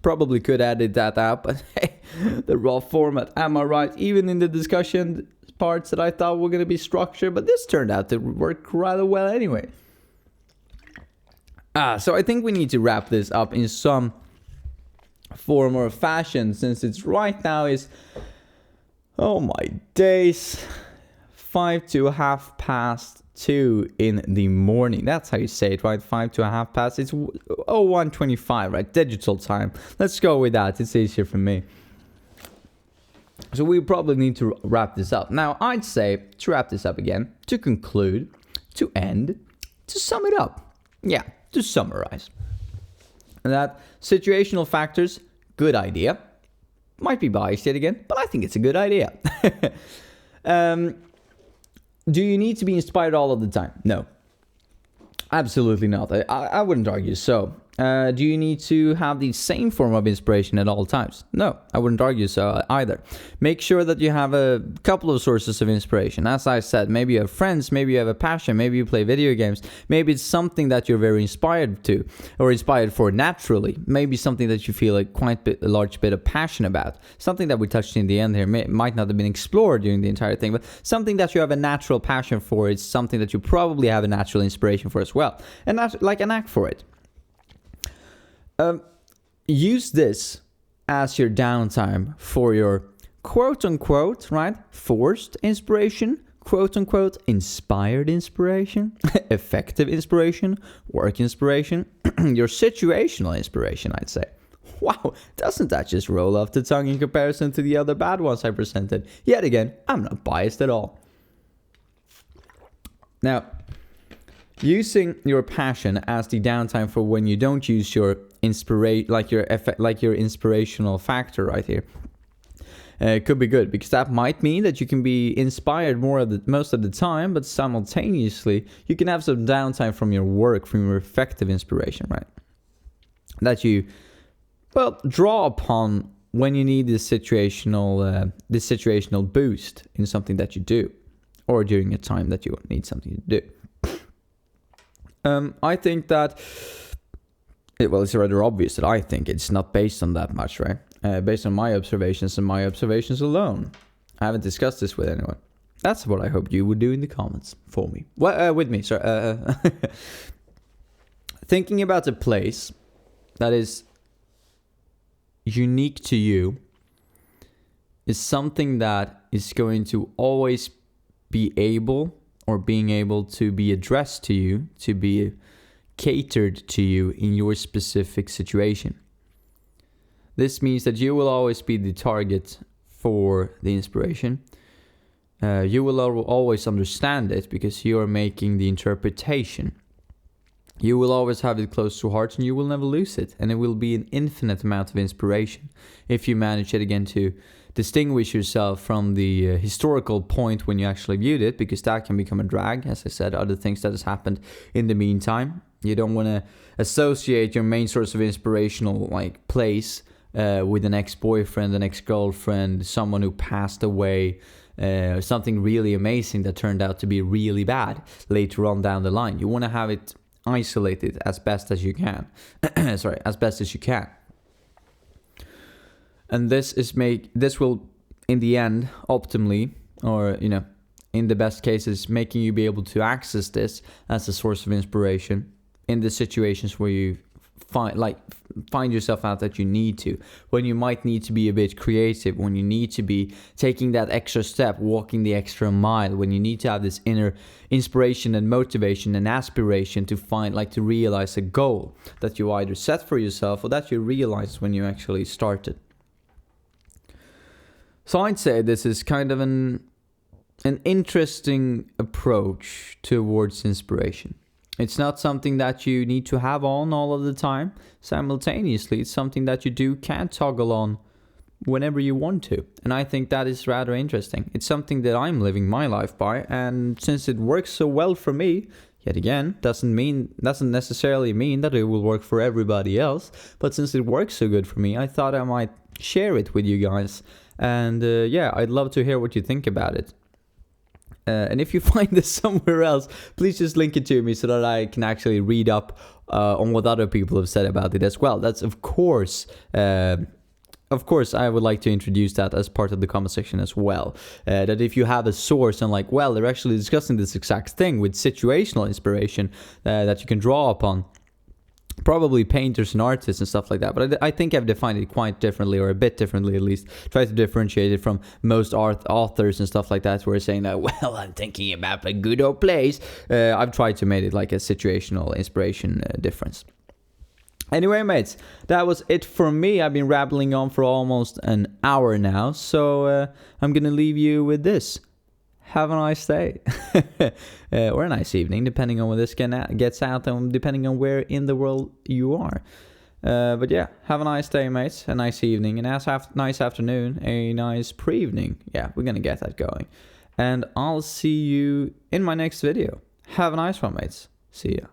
Speaker 1: Probably could edit that out, but hey, the raw format, am I right? Even in the discussion parts that I thought were going to be structured, but this turned out to work rather well anyway. So I think we need to wrap this up in some form or fashion, since it's right now is, oh my days, 5 to 2:30 in the morning. That's how you say it, right? 5 to 2:30. It's 01:25, right? Digital time. Let's go with that. It's easier for me. So we probably need to wrap this up. Now, I'd say, to wrap this up again, to conclude, to end, to sum it up. Yeah, to summarize. That situational factors, good idea. Might be biased yet again, but I think it's a good idea. Do you need to be inspired all of the time? No. Absolutely not. I wouldn't argue so. Do you need to have the same form of inspiration at all times? No, I wouldn't argue so either. Make sure that you have a couple of sources of inspiration. As I said, maybe you have friends, maybe you have a passion, maybe you play video games, maybe it's something that you're very inspired to or inspired for naturally. Maybe something that you feel like a large bit of passion about. Something that we touched in the end here might not have been explored during the entire thing, but something that you have a natural passion for is something that you probably have a natural inspiration for as well. And that's like a knack for it. Use this as your downtime for your quote-unquote, right, forced inspiration, quote-unquote, inspired inspiration, effective inspiration, work inspiration, your situational inspiration, I'd say. Wow, doesn't that just roll off the tongue in comparison to the other bad ones I presented? Yet again, I'm not biased at all. Now, using your passion as the downtime for when you don't use your your inspirational factor right here. It could be good because that might mean that you can be inspired most of the time, but simultaneously you can have some downtime from your work, from your effective inspiration, right? That you, draw upon when you need this situational boost in something that you do, or during a time that you need something to do. I think that. It's rather obvious that I think it's not based on that much, right? Based on my observations and my observations alone. I haven't discussed this with anyone. That's what I hope you would do in the comments for me. With me, sorry. Thinking about a place that is unique to you is something that is going to always be being able to be addressed to you, to be catered to you in your specific situation. This means that you will always be the target for the inspiration. You will always understand it because you are making the interpretation. You will always have it close to heart and you will never lose it. And it will be an infinite amount of inspiration if you manage it again to distinguish yourself from the historical point when you actually viewed it, because that can become a drag. As I said, other things that has happened in the meantime. You don't want to associate your main source of inspirational place with an ex-boyfriend, an ex-girlfriend, someone who passed away, something really amazing that turned out to be really bad later on down the line. You want to have it isolated as best as you can. As best as you can. And this will, in the end, optimally, or in the best cases, making you be able to access this as a source of inspiration in the situations where you find yourself out that you need to, when you might need to be a bit creative, when you need to be taking that extra step, walking the extra mile, when you need to have this inner inspiration and motivation and aspiration to to realize a goal that you either set for yourself or that you realized when you actually started. So I'd say this is kind of an interesting approach towards inspiration. It's not something that you need to have on all of the time. Simultaneously, it's something that you can toggle on whenever you want to. And I think that is rather interesting. It's something that I'm living my life by. And since it works so well for me, yet again, doesn't necessarily mean that it will work for everybody else. But since it works so good for me, I thought I might share it with you guys. And I'd love to hear what you think about it. And if you find this somewhere else, please just link it to me so that I can actually read up on what other people have said about it as well. That's of course, I would like to introduce that as part of the comment section as well. That if you have a source and they're actually discussing this exact thing with situational inspiration that you can draw upon. Probably painters and artists and stuff like that, but I think I've defined it quite differently, or a bit differently at least. Try to differentiate it from most authors and stuff like that, who are saying that, I'm thinking about a good old place. I've tried to make it like a situational inspiration difference. Anyway, mates, that was it for me. I've been rambling on for almost an hour now, so I'm gonna leave you with this. Have a nice day. Or a nice evening, depending on when this gets out and depending on where in the world you are. But yeah, have a nice day, mates, a nice evening, and nice afternoon, a nice pre-evening. Yeah, we're gonna get that going. And I'll see you in my next video. Have a nice one, mates. See ya.